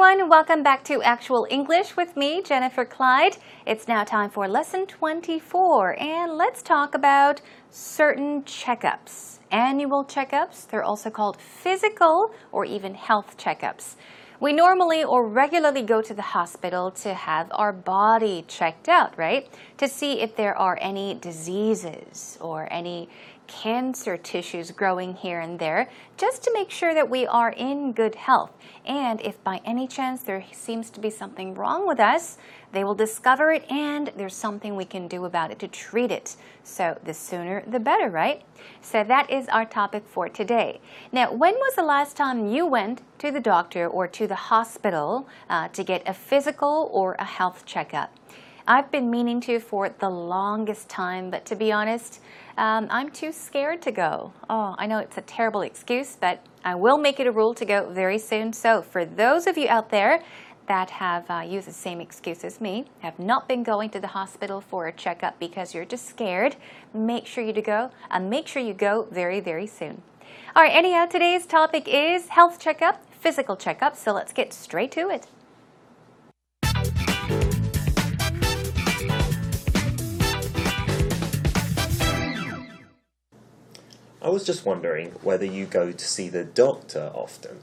everyone, welcome back to Actual English with me, Jennifer Clyde. It's now time for lesson 24, and let's talk about certain checkups. Annual checkups, they're also called physical or even health checkups. We normally or regularly go to the hospital to have our body checked out, right? To see if there are any diseases or any cancer tissues growing here and there, just to make sure that we are in good health. And if by any chance there seems to be something wrong with us, they will discover it and there's something we can do about it to treat it. So the sooner the better, right? So that is our topic for today. Now, when was the last time you went to the doctor or to the hospital to get a physical or a health checkup? I've been meaning to for the longest time, but to be honest, I'm too scared to go. Oh, I know it's a terrible excuse, but I will make it a rule to go very soon. So for those of you out there that have used the same excuse as me, have not been going to the hospital for a checkup because you're just scared, make sure you go very, very soon. All right, anyhow, today's topic is health checkup, physical checkup. So let's get straight to it. I was just wondering whether you go to see the doctor often.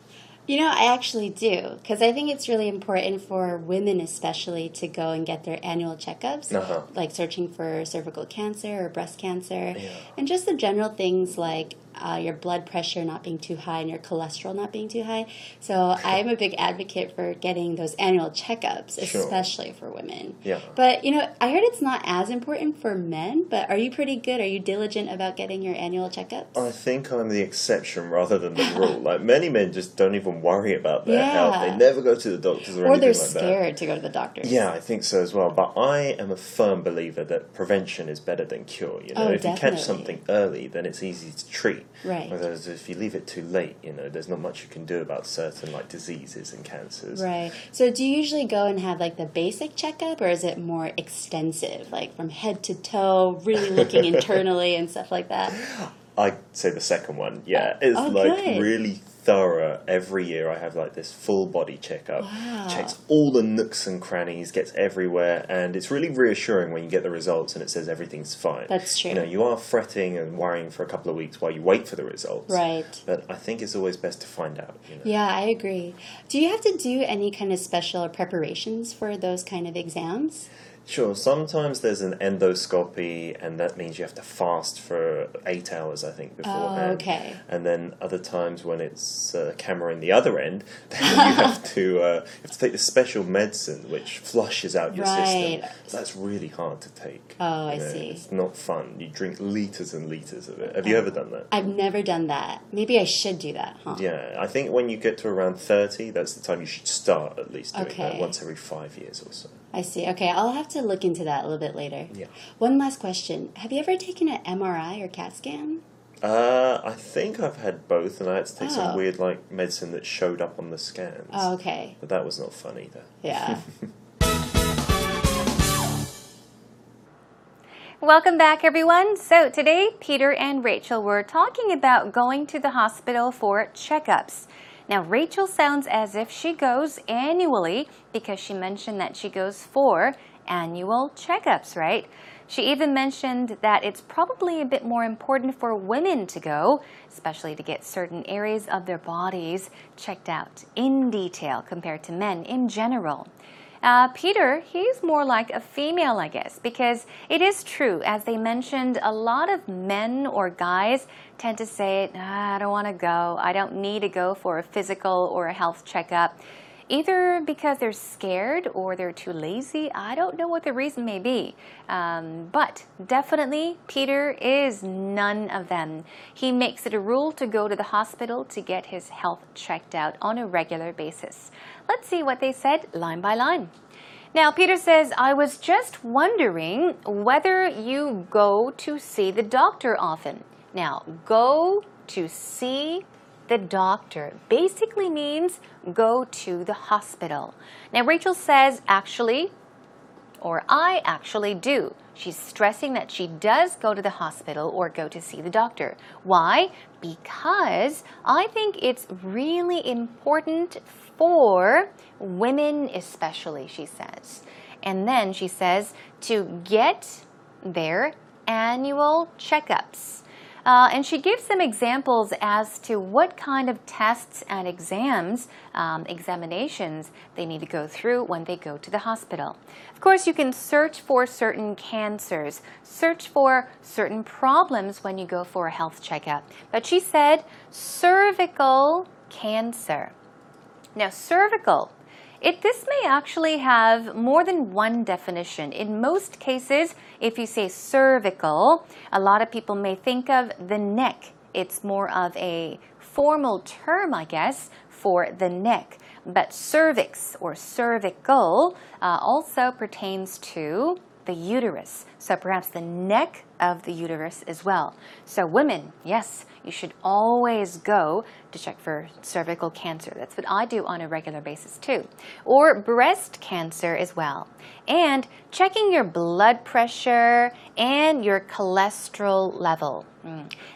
You know, I actually do, because I think it's really important for women especially to go and get their annual checkups, like searching for cervical cancer or breast cancer, and just the general things like your blood pressure not being too high and your cholesterol not being too high. So I'm a big advocate for getting those annual checkups, especially for women. Yeah. But, you know, I heard it's not as important for men, but are you pretty good? Are you diligent about getting your annual checkups? I think I'm the exception rather than the rule. Like, many men just don't even worry about their health. They never go to the doctors or anything like that. Or they're scared to go to the doctors. Yeah, I think so as well. But I am a firm believer that prevention is better than cure. You know, if you catch something early, then it's easy to treat. Right. Whereas if you leave it too late, you know, there's not much you can do about certain like diseases and cancers. Right. So do you usually go and have like the basic checkup, or is it more extensive, like from head to toe, really looking internally and stuff like that? I'd say the second one, yeah. It's really thorough. Every year I have like this full body checkup. Wow. Checks all the nooks and crannies, gets everywhere, and it's really reassuring when you get the results and it says everything's fine. That's true. You know, you are fretting and worrying for a couple of weeks while you wait for the results. Right. But I think it's always best to find out. You know? Yeah, I agree. Do you have to do any kind of special preparations for those kind of exams? Sure, sometimes there's an endoscopy, and that means you have to fast for 8 hours, I think, beforehand. Oh, okay. And then other times when it's a camera in the other end, then you have to take this special medicine which flushes out your system. So that's really hard to take. Oh, I see. It's not fun. You drink litres and litres of it. Have you ever done that? I've never done that. Maybe I should do that, huh? Yeah, I think when you get to around 30, that's the time you should start at least doing that, once every 5 years or so. I see. Okay, I'll have to look into that a little bit later. Yeah. One last question. Have you ever taken an MRI or CAT scan? I think I've had both, and I had to take some weird medicine that showed up on the scans. Oh, okay. But that was not fun either. Yeah. Welcome back, everyone. So today, Peter and Rachel were talking about going to the hospital for checkups. Now, Rachel sounds as if she goes annually because she mentioned that she goes for annual checkups, right? She even mentioned that it's probably a bit more important for women to go, especially to get certain areas of their bodies checked out in detail compared to men in general. Peter, he's more like a female, I guess, because it is true, as they mentioned, a lot of men or guys tend to say, I don't want to go, I don't need to go for a physical or a health checkup, either because they're scared or they're too lazy. I don't know what the reason may be, but definitely Peter is none of them. He makes it a rule to go to the hospital to get his health checked out on a regular basis. Let's see what they said line by line. Now, Peter says, I was just wondering whether you go to see the doctor often. Now, go to see the doctor basically means go to the hospital. Now, Rachel says, actually, or I actually do. She's stressing that she does go to the hospital or go to see the doctor. Why? Because I think it's really important for women especially, she says. And then she says to get their annual checkups. And she gives some examples as to what kind of tests and examinations they need to go through when they go to the hospital. Of course, you can search for certain cancers, search for certain problems when you go for a health checkup. But she said cervical cancer. Now, cervical, this may actually have more than one definition. In most cases, if you say cervical, a lot of people may think of the neck. It's more of a formal term, I guess, for the neck. But cervix or cervical also pertains to the uterus. So perhaps the neck of the uterus as well. So women, yes, you should always go to check for cervical cancer. That's what I do on a regular basis too. Or breast cancer as well. And checking your blood pressure and your cholesterol level.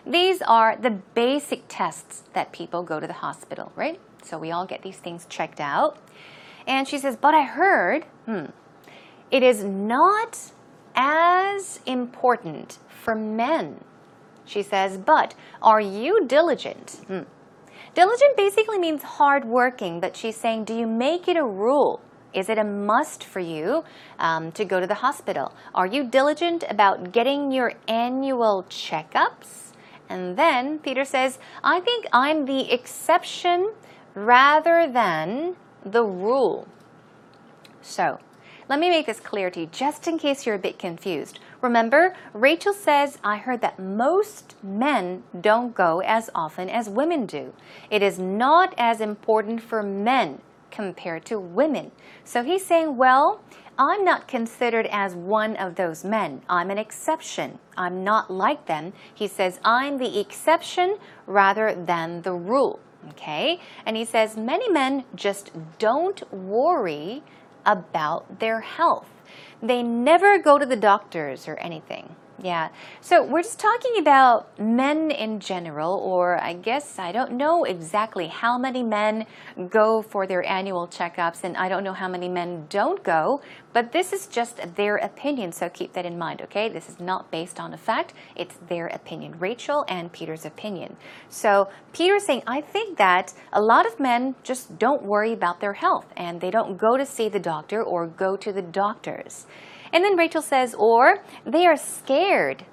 These are the basic tests that people go to the hospital, right? So we all get these things checked out. And she says, but I heard, it is not as important for men. She says, but are you diligent? Diligent basically means hardworking, but she's saying, do you make it a rule? Is it a must for you to go to the hospital? Are you diligent about getting your annual checkups? And then Peter says, I think I'm the exception rather than the rule. So, let me make this clear to you, just in case you're a bit confused. Remember, Rachel says, I heard that most men don't go as often as women do. It is not as important for men compared to women. So he's saying, well, I'm not considered as one of those men. I'm an exception. I'm not like them. He says, I'm the exception rather than the rule. Okay? And he says, many men just don't worry about their health. They never go to the doctors or anything. Yeah, so we're just talking about men in general, or I guess I don't know exactly how many men go for their annual checkups, and I don't know how many men don't go, but this is just their opinion, so keep that in mind, okay? This is not based on a fact, it's their opinion, Rachel and Peter's opinion. So Peter's saying, I think that a lot of men just don't worry about their health, and they don't go to see the doctor or go to the doctors. And then Rachel says, or they are scared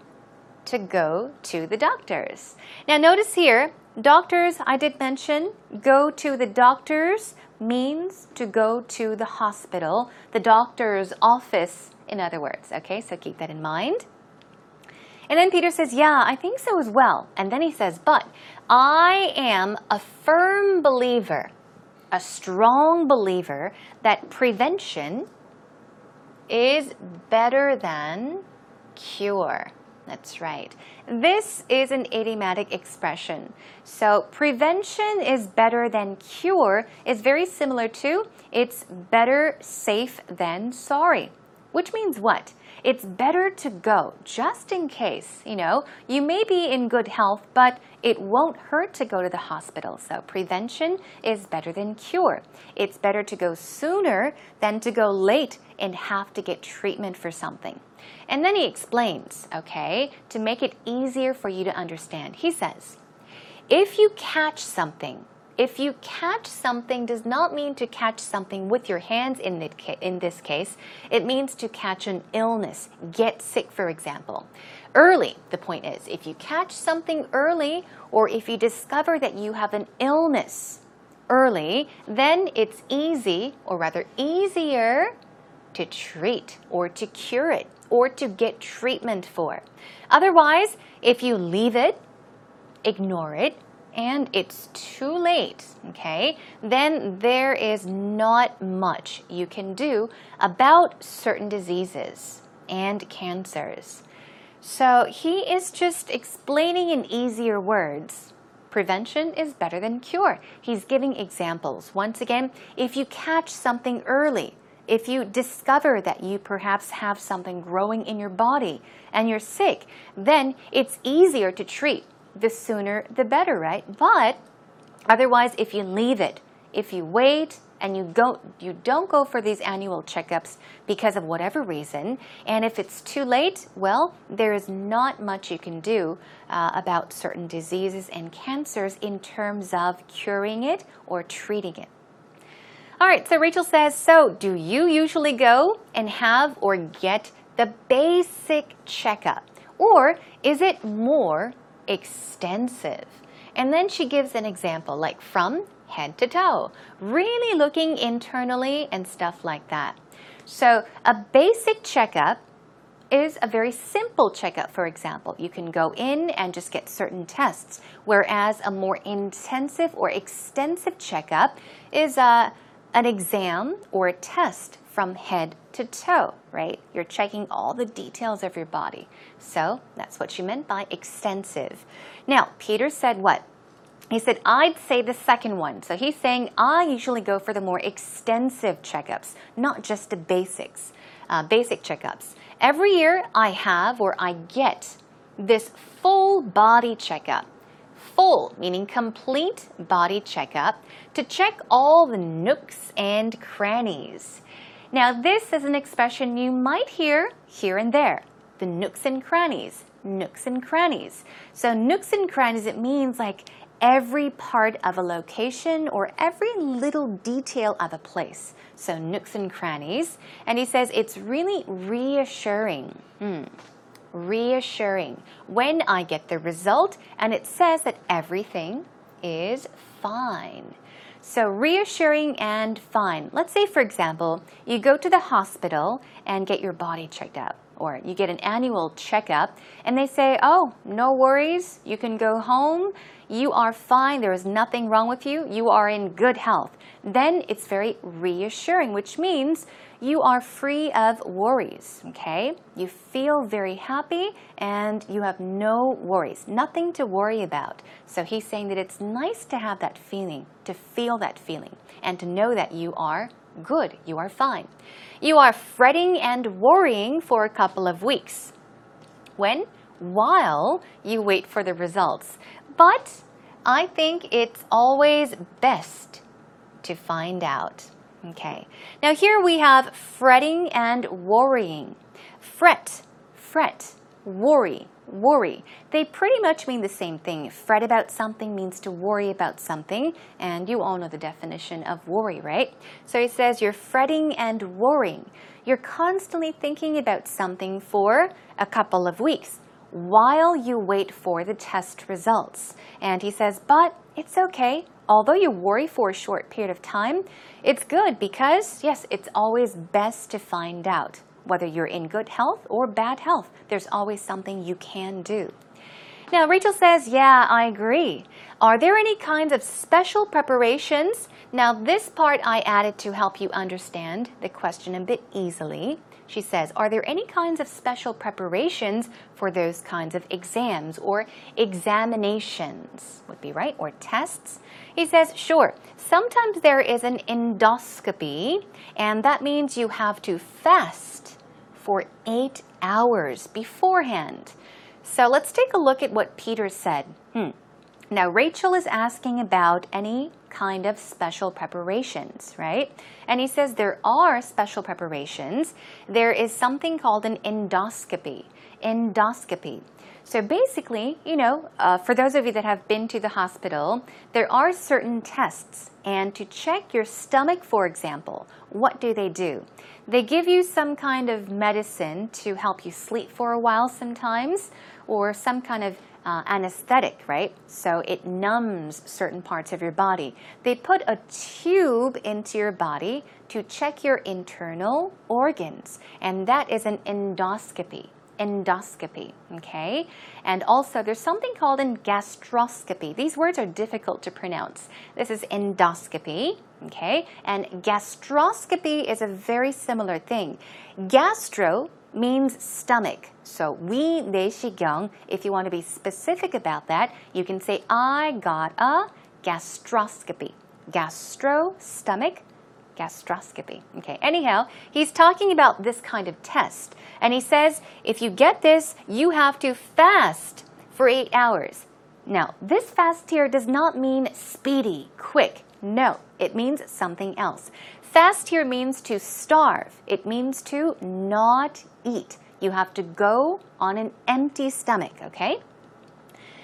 to go to the doctors. Now notice here, doctors, I did mention, go to the doctors means to go to the hospital, the doctor's office, in other words. Okay, so keep that in mind. And then Peter says, yeah, I think so as well. And then he says, but I am a firm believer, a strong believer that prevention is better than cure. That's right. This is an idiomatic expression. So prevention is better than cure is very similar to it's better safe than sorry. Which means what? It's better to go just in case, you may be in good health, but it won't hurt to go to the hospital. So prevention is better than cure. It's better to go sooner than to go late and have to get treatment for something. And then he explains, okay, to make it easier for you to understand. He says, if you catch something does not mean to catch something with your hands in this case. It means to catch an illness, get sick, for example. Early, the point is, if you catch something early or if you discover that you have an illness early, then it's easy, or rather easier, to treat or to cure it or to get treatment for. Otherwise, if you leave it, ignore it, and it's too late, okay, then there is not much you can do about certain diseases and cancers. So he is just explaining in easier words. Prevention is better than cure. He's giving examples. Once again, if you catch something early, if you discover that you perhaps have something growing in your body and you're sick, then it's easier to treat. The sooner, the better, right? But otherwise, if you leave it, if you wait and you don't go for these annual checkups because of whatever reason, and if it's too late, well, there is not much you can do about certain diseases and cancers in terms of curing it or treating it. All right, so Rachel says, so do you usually go and have or get the basic checkup, or is it more extensive? And then she gives an example, like from head to toe, really looking internally and stuff like that. So a basic checkup is a very simple checkup, for example. You can go in and just get certain tests, whereas a more intensive or extensive checkup is an exam or a test from head to toe, right? You're checking all the details of your body. So that's what she meant by extensive. Now, Peter said what? He said, I'd say the second one. So he's saying, I usually go for the more extensive checkups, not just the basic checkups. Every year I have or I get this full body checkup. Full, meaning complete body checkup, to check all the nooks and crannies. Now, this is an expression you might hear here and there. The nooks and crannies. Nooks and crannies. So nooks and crannies, it means like every part of a location or every little detail of a place. So nooks and crannies. And he says it's really reassuring. Reassuring when I get the result and it says that everything is fine. So reassuring and fine. Let's say, for example, you go to the hospital and get your body checked out, or you get an annual checkup and they say, oh, no worries, you can go home, you are fine, there is nothing wrong with you, you are in good health. Then it's very reassuring, which means you are free of worries, okay? You feel very happy and you have no worries, nothing to worry about. So he's saying that it's nice to have that feeling, to feel that feeling, and to know that you are good, you are fine. You are fretting and worrying for a couple of weeks. When? While you wait for the results. But I think it's always best to find out. Okay. Now here we have fretting and worrying. Fret, worry, worry. They pretty much mean the same thing. Fret about something means to worry about something, and you all know the definition of worry, right? So he says you're fretting and worrying. You're constantly thinking about something for a couple of weeks while you wait for the test results. And he says, but it's okay. Although you worry for a short period of time, it's good because, yes, it's always best to find out. Whether you're in good health or bad health, there's always something you can do. Now, Rachel says, yeah, I agree. Are there any kinds of special preparations? Now, this part I added to help you understand the question a bit easily. She says, are there any kinds of special preparations for those kinds of exams or examinations? Would be right, or tests? He says, sure. Sometimes there is an endoscopy, and that means you have to fast for 8 hours beforehand. So let's take a look at what Peter said. Now, Rachel is asking about any kind of special preparations, right? And he says there are special preparations. There is something called an endoscopy. Endoscopy. So basically, for those of you that have been to the hospital, there are certain tests. And to check your stomach, for example, what do? They give you some kind of medicine to help you sleep for a while sometimes, or some kind of anesthetic, right? So it numbs certain parts of your body. They put a tube into your body to check your internal organs, and that is an endoscopy. Endoscopy, okay? And also there's something called a gastroscopy. These words are difficult to pronounce. This is endoscopy, okay? And gastroscopy is a very similar thing. Gastro means stomach. So 내시경, if you want to be specific about that, you can say I got a gastroscopy. Gastro, stomach, gastroscopy. Okay, anyhow, he's talking about this kind of test. And he says, if you get this, you have to fast for 8 hours. Now, this fast here does not mean speedy, quick. No, It means something else. Fast here means to starve. It means to not eat. You have to go on an empty stomach, okay?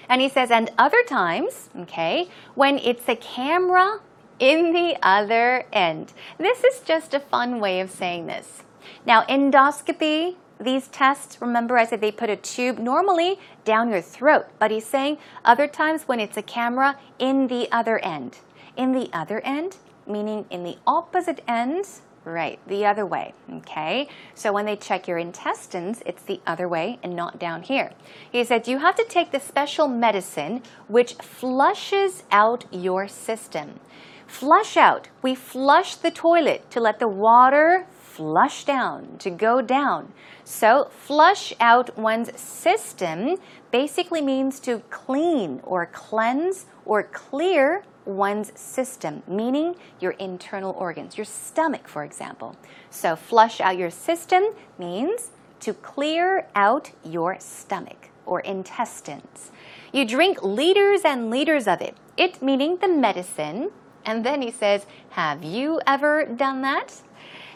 And he says, and other times, okay, when it's a camera in the other end. This is just a fun way of saying this. Now, endoscopy, these tests, remember I said they put a tube normally down your throat, but he's saying other times when it's a camera in the other end. In the other end, meaning in the opposite ends, right, the other way, okay? So when they check your intestines, it's the other way and not down here. He said you have to take the special medicine which flushes out your system. Flush out. We flush the toilet to let the water flush down, to go down. So flush out one's system basically means to clean or cleanse or clear one's system, meaning your internal organs, your stomach, for example. So flush out your system means to clear out your stomach or intestines. You drink liters and liters of it, it meaning the medicine. And then he says, have you ever done that?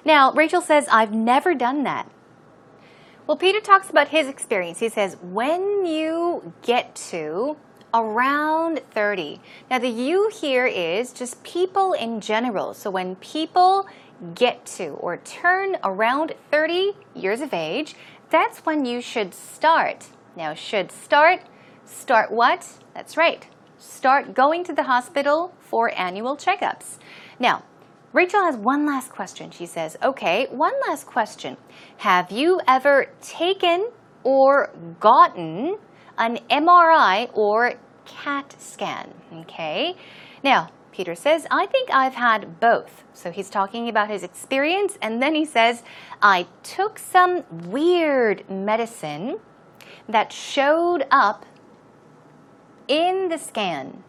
Now, Rachel says, I've never done that. Well, Peter talks about his experience. He says, when you get to around 30. Now, the you here is just people in general. So when people get to or turn around 30 years of age, that's when you should start. Now, should start what? That's right. Start going to the hospital for annual checkups. Now, Rachel has one last question. She says, okay, one last question. Have you ever taken or gotten an MRI or CAT scan? Okay. Now, Peter says, I think I've had both. So he's talking about his experience, and then he says, I took some weird medicine that showed up in the scan.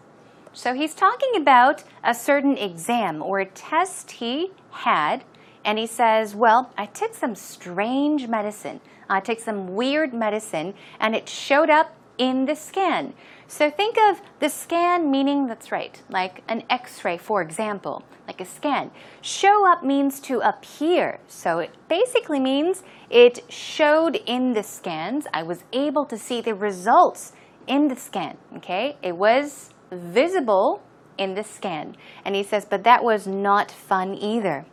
So he's talking about a certain exam or a test he had, and he says, well, I took some strange medicine. I took some weird medicine, and it showed up in the scan. So think of the scan meaning, that's right, like an x-ray, for example, like a scan. Show up means to appear. So it basically means it showed in the scans. I was able to see the results in the scan, okay? It was visible in the scan. And he says, but that was not fun either.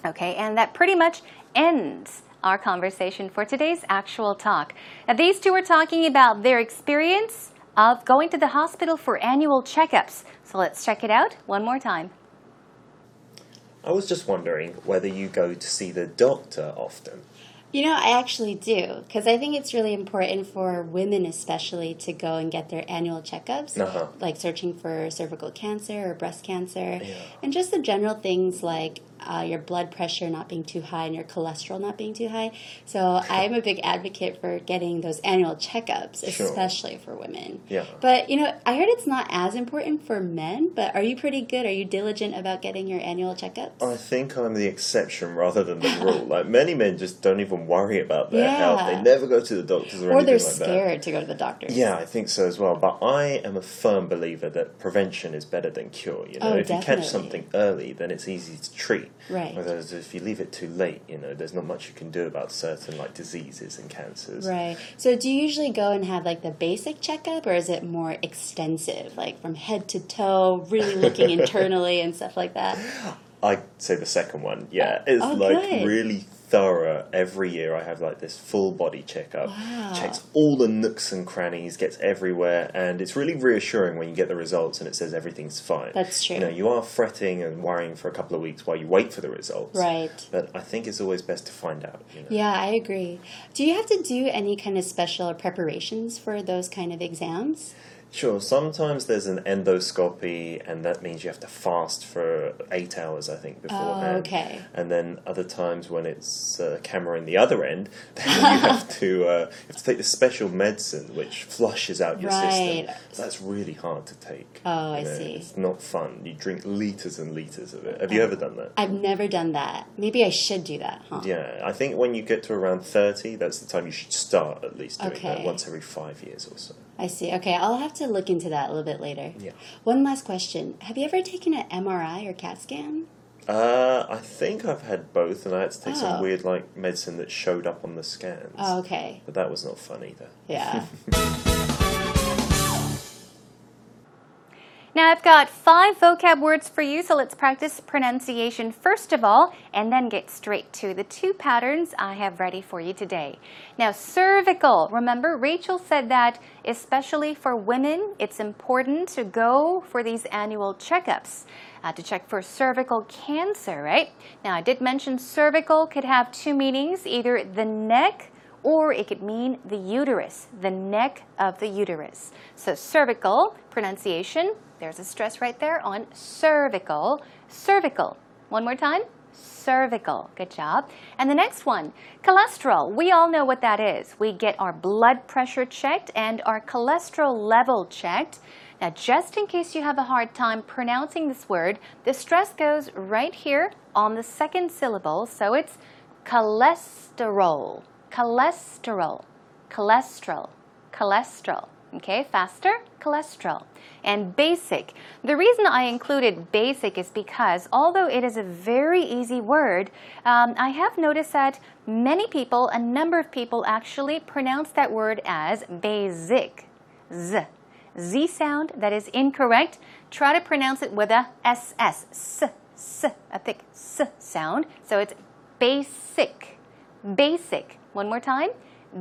Okay, and that pretty much ends our conversation for today's actual talk. Now, these two are talking about their experience of going to the hospital for annual checkups. So let's check it out one more time. I was just wondering whether you go to see the doctor often. You know, I actually do, because I think it's really important for women especially to go and get their annual checkups, like searching for cervical cancer or breast cancer, and just the general things like your blood pressure not being too high and your cholesterol not being too high. So I'm a big advocate for getting those annual checkups, especially for women. Yeah. But, you know, I heard it's not as important for men, but are you pretty good? Are you diligent about getting your annual checkups? I think I'm the exception rather than the rule. Like, many men just don't even worry about their health. They never go to the doctors or anything like that. Or they're scared to go to the doctors. Yeah, I think so as well. But I am a firm believer that prevention is better than cure. You know, if you catch something early, then it's easy to treat. Right. Whereas if you leave it too late, you know, there's not much you can do about certain like diseases and cancers. Right. So do you usually go and have like the basic checkup, or is it more extensive, like from head to toe, really looking internally and stuff like that? I'd say the second one, yeah. It's like really thorough. Every year I have like this full body checkup. Wow. Checks all the nooks and crannies, gets everywhere, and it's really reassuring when you get the results and it says everything's fine. That's true. You know, you are fretting and worrying for a couple of weeks while you wait for the results. Right. But I think it's always best to find out. You know? Yeah, I agree. Do you have to do any kind of special preparations for those kind of exams? Sure, sometimes there's an endoscopy, and that means you have to fast for 8 hours, I think, beforehand. Oh, okay. And then other times when it's a camera in the other end, then you have to take the special medicine which flushes out your system. So that's really hard to take. Oh, I see. It's not fun. You drink liters and liters of it. Have you ever done that? I've never done that. Maybe I should do that, huh? Yeah, I think when you get to around 30, that's the time you should start at least doing that, once every 5 years or so. I see. Okay, I'll have to look into that a little bit later. Yeah. One last question. Have you ever taken an MRI or CAT scan? I think I've had both, and I had to take some Oh. weird like medicine that showed up on the scans. Oh, okay. But that was not fun either. Yeah. Now I've got 5 vocab words for you, so let's practice pronunciation first of all, and then get straight to the 2 patterns I have ready for you today. Now, cervical. Remember, Rachel said that especially for women, it's important to go for these annual checkups to check for cervical cancer, right? Now, I did mention cervical could have 2 meanings, either the neck or it could mean the uterus, the neck of the uterus. So cervical pronunciation, there's a stress right there on cervical, cervical. One more time, cervical. Good job. And the next one, cholesterol. We all know what that is. We get our blood pressure checked and our cholesterol level checked. Now, just in case you have a hard time pronouncing this word, the stress goes right here on the second syllable, so it's cholesterol. Cholesterol, cholesterol, cholesterol. Okay, faster, cholesterol. And basic. The reason I included basic is because although it is a very easy word, I have noticed that many people, a number of people actually pronounce that word as basic. Z sound, that is incorrect. Try to pronounce it with a SS, a thick S sound. So it's basic, basic. One more time,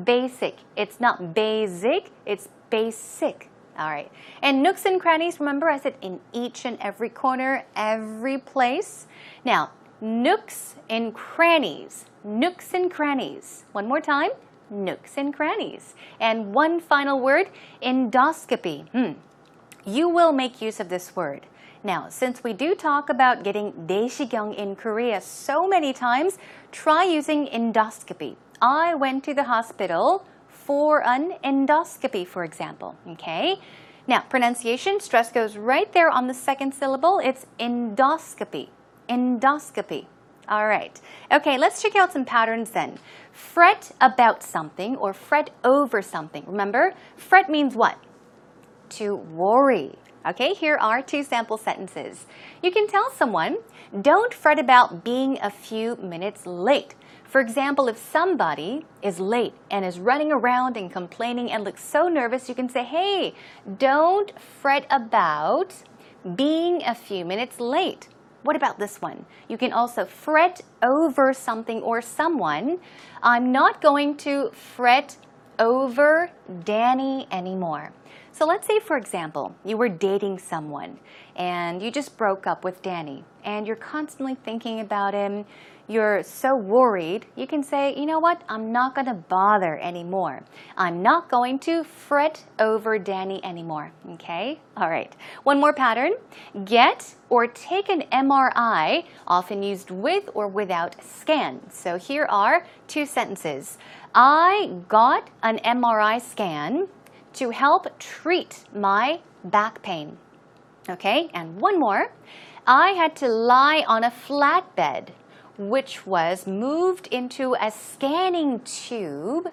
basic. It's not basic, it's basic. All right. And nooks and crannies, remember I said in each and every corner, every place. Now, nooks and crannies, nooks and crannies. One more time, nooks and crannies. And one final word, endoscopy. You will make use of this word. Now, since we do talk about getting daeshigyong in Korea so many times, try using endoscopy. I went to the hospital for an endoscopy, for example. Okay? Now, pronunciation, stress goes right there on the second syllable. It's endoscopy. Endoscopy. All right. Okay, let's check out some patterns then. Fret about something or fret over something. Remember, fret means what? To worry. Okay, here are 2 sample sentences. You can tell someone, don't fret about being a few minutes late. For example, if somebody is late and is running around and complaining and looks so nervous, you can say, hey, don't fret about being a few minutes late. What about this one? You can also fret over something or someone. I'm not going to fret over Danny anymore. So let's say, for example, you were dating someone and you just broke up with Danny and you're constantly thinking about him. You're so worried, you can say, you know what, I'm not going to bother anymore. I'm not going to fret over Danny anymore. Okay? All right. One more pattern. Get or take an MRI, often used with or without scan. So here are 2 sentences. I got an MRI scan to help treat my back pain. Okay? And one more. I had to lie on a flatbed, which was moved into a scanning tube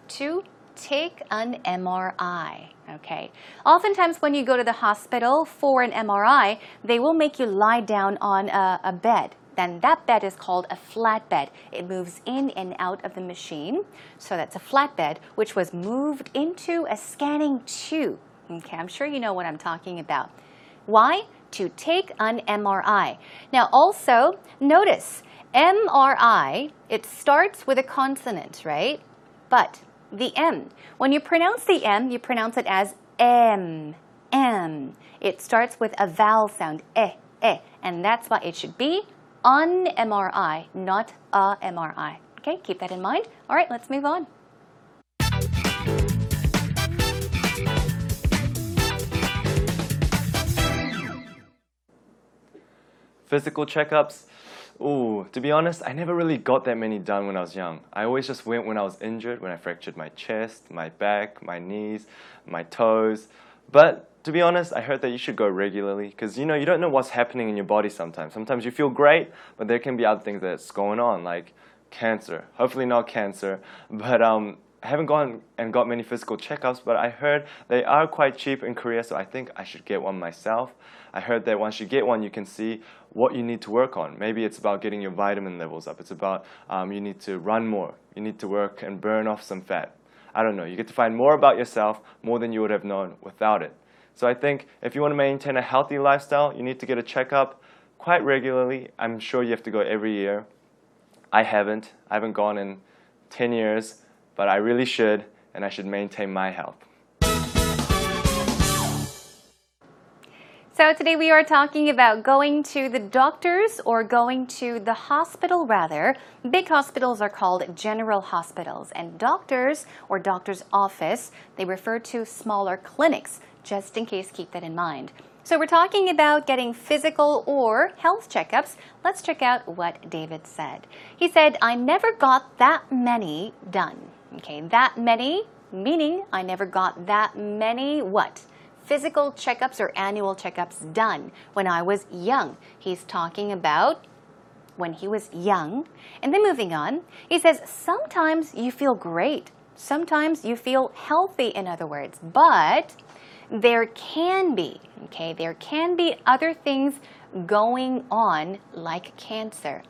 to take an MRI. Okay. Oftentimes when you go to the hospital for an MRI, they will make you lie down on a bed. Then that bed is called a flatbed. It moves in and out of the machine. So that's a flatbed, which was moved into a scanning tube. Okay, I'm sure you know what I'm talking about. Why? To take an MRI. Now also, notice, MRI, it starts with a consonant, right? But the M, when you pronounce the M, you pronounce it as M. It starts with a vowel sound, and that's why it should be an MRI, not a MRI. Okay, keep that in mind. All right, let's move on. Physical checkups. Ooh, to be honest, I never really got that many done when I was young. I always just went when I was injured, when I fractured my chest, my back, my knees, my toes. But to be honest, I heard that you should go regularly because, you don't know what's happening in your body sometimes. Sometimes you feel great, but there can be other things that's going on, like cancer. Hopefully not cancer, but I haven't gone and got many physical checkups, but I heard they are quite cheap in Korea, so I think I should get one myself. I heard that once you get one, you can see what you need to work on. Maybe it's about getting your vitamin levels up. It's about you need to run more. You need to work and burn off some fat. I don't know. You get to find more about yourself, more than you would have known without it. So I think if you want to maintain a healthy lifestyle, you need to get a checkup quite regularly. I'm sure you have to go every year. I haven't gone in 10 years, but I really should, and I should maintain my health. So today we are talking about going to the doctors or going to the hospital rather. Big hospitals are called general hospitals, and doctors or doctor's office, they refer to smaller clinics. Just in case, keep that in mind. So we're talking about getting physical or health checkups. Let's check out what David said. He said, I never got that many done. Okay, that many, meaning I never got that many what? Physical checkups or annual checkups done when I was young. He's talking about when he was young. And then moving on, he says, sometimes you feel great. Sometimes you feel healthy, in other words, but there can be other things going on like cancer.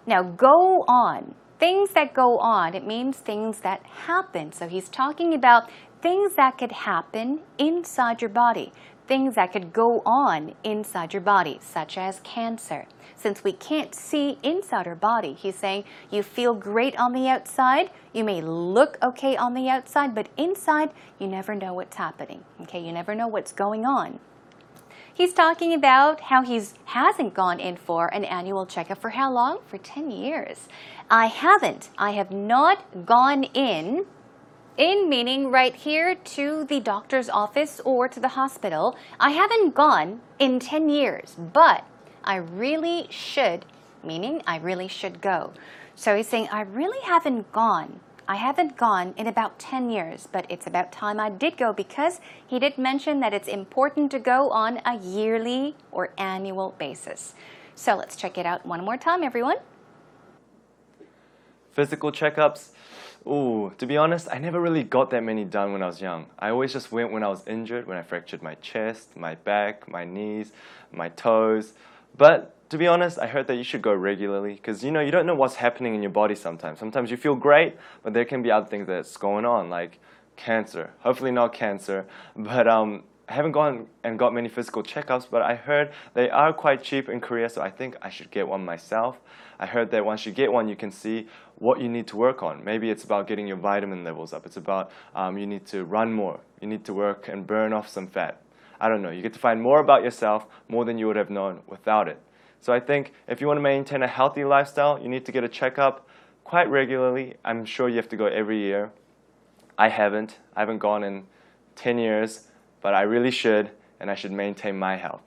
Now, go on. Things that go on, it means things that happen. So he's talking about things that could happen inside your body, things that could go on inside your body, such as cancer. Since we can't see inside our body, he's saying you feel great on the outside, you may look okay on the outside, but inside, you never know what's happening. Okay, you never know what's going on. He's talking about how he hasn't gone in for an annual checkup for how long? For 10 years. I have not gone in meaning right here to the doctor's office or to the hospital. I haven't gone in 10 years, but I really should, meaning I really should go. So he's saying, I really haven't gone. I haven't gone in about 10 years, but it's about time I did go because he did mention that it's important to go on a yearly or annual basis. So let's check it out one more time, everyone. Physical checkups. Ooh, to be honest, I never really got that many done when I was young. I always just went when I was injured, when I fractured my chest, my back, my knees, my toes. But to be honest, I heard that you should go regularly because, you don't know what's happening in your body sometimes. Sometimes you feel great, but there can be other things that's going on, like cancer. Hopefully not cancer, but I haven't gone and got many physical checkups, but I heard they are quite cheap in Korea, so I think I should get one myself. I heard that once you get one, you can see what you need to work on. Maybe it's about getting your vitamin levels up. It's about you need to run more. You need to work and burn off some fat. I don't know. You get to find more about yourself, more than you would have known without it. So I think if you want to maintain a healthy lifestyle, you need to get a checkup quite regularly. I'm sure you have to go every year. I haven't gone in 10 years, but I really should, and I should maintain my health.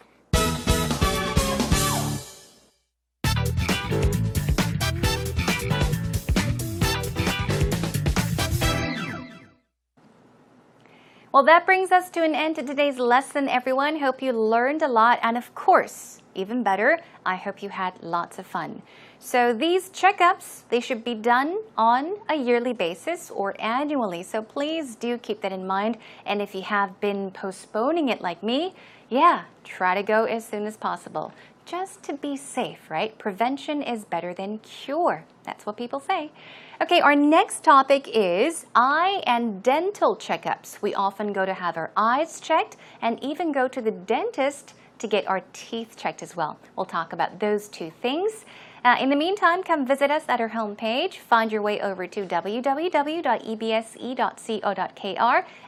Well, that brings us to an end to today's lesson, everyone. Hope you learned a lot, and of course, even better, I hope you had lots of fun. So these checkups, they should be done on a yearly basis or annually. So please do keep that in mind. And if you have been postponing it like me, try to go as soon as possible. Just to be safe, right? Prevention is better than cure. That's what people say. Okay, our next topic is eye and dental checkups. We often go to have our eyes checked and even go to the dentist to get our teeth checked as well. We'll talk about those two things. In the meantime, come visit us at our homepage. Find your way over to www.ebse.co.kr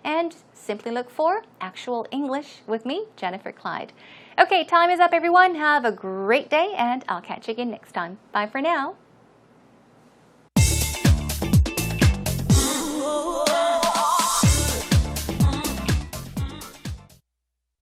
and simply look for Actual English with me, Jennifer Clyde. Okay, time is up, everyone. Have a great day, and I'll catch you again next time. Bye for now.